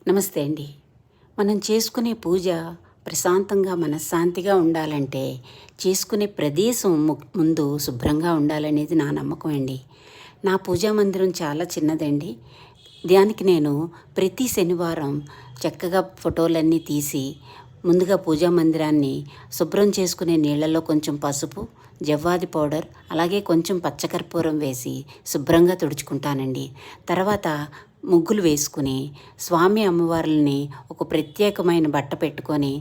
నమస్తే అండి. మనం చేసుకునే పూజ ప్రశాంతంగా, మనశ్శాంతిగా ఉండాలంటే చేసుకునే ప్రదేశం ముందు శుభ్రంగా ఉండాలనేది నా నమ్మకం అండి. నా పూజా మందిరం చాలా చిన్నదండి. దానికి నేను ప్రతి శనివారం చక్కగా ఫోటోలన్నీ తీసి ముందుగా పూజా మందిరాన్ని శుభ్రం చేసుకునే నీళ్ళల్లో కొంచెం పసుపు, జవ్వాది పౌడర్, అలాగే కొంచెం పచ్చకర్పూరం వేసి శుభ్రంగా తుడుచుకుంటానండి. తర్వాత ముగ్గులు వేసుకుని స్వామి అమ్మవార్లని ఒక ప్రత్యేకమైన బట్ట పెట్టుకొని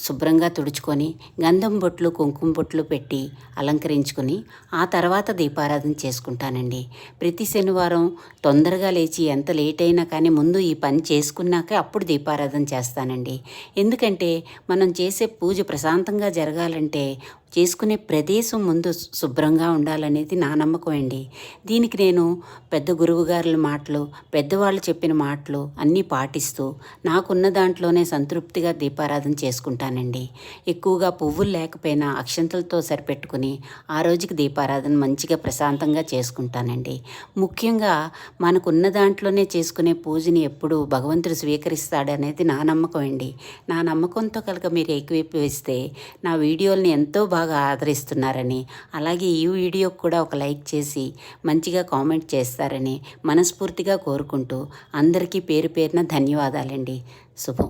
శుభ్రంగా తుడుచుకొని గంధం బొట్లు, కుంకుమ బొట్లు పెట్టి అలంకరించుకొని ఆ తర్వాత దీపారాధన చేసుకుంటానండి. ప్రతి శనివారం తొందరగా లేచి ఎంత లేట్ అయినా కానీ ముందు ఈ పని చేసుకున్నాకే అప్పుడు దీపారాధన చేస్తానండి. ఎందుకంటే మనం చేసే పూజ ప్రశాంతంగా జరగాలంటే చేసుకునే ప్రదేశం ముందు శుభ్రంగా ఉండాలనేది నా నమ్మకం అండి. దీనికి నేను పెద్ద గురువుగారుల మాటలు, పెద్దవాళ్ళు చెప్పిన మాటలు అన్నీ పాటిస్తూ నాకున్న దాంట్లోనే సంతృప్తిగా దీపారాధన చేసుకుంటానండి. ఎక్కువగా పువ్వులు లేకపోయినా అక్షంతలతో సరిపెట్టుకుని ఆ రోజుకి దీపారాధన మంచిగా ప్రశాంతంగా చేసుకుంటానండి. ముఖ్యంగా మనకున్న దాంట్లోనే చేసుకునే పూజని ఎప్పుడు భగవంతుడు స్వీకరిస్తాడనేది నా నమ్మకం అండి. నా నమ్మకంతో కనుక మీరు ఏకీభవిస్తే నా వీడియోల్ని ఎంతో బాగా ఆదరిస్తున్నారని, అలాగే ఈ వీడియోకి కూడా ఒక లైక్ చేసి మంచిగా కామెంట్ చేస్తారని మనస్ఫూర్తిగా కోరుకుంటూ అందరికీ పేరు పేరున ధన్యవాదాలండి. శుభం.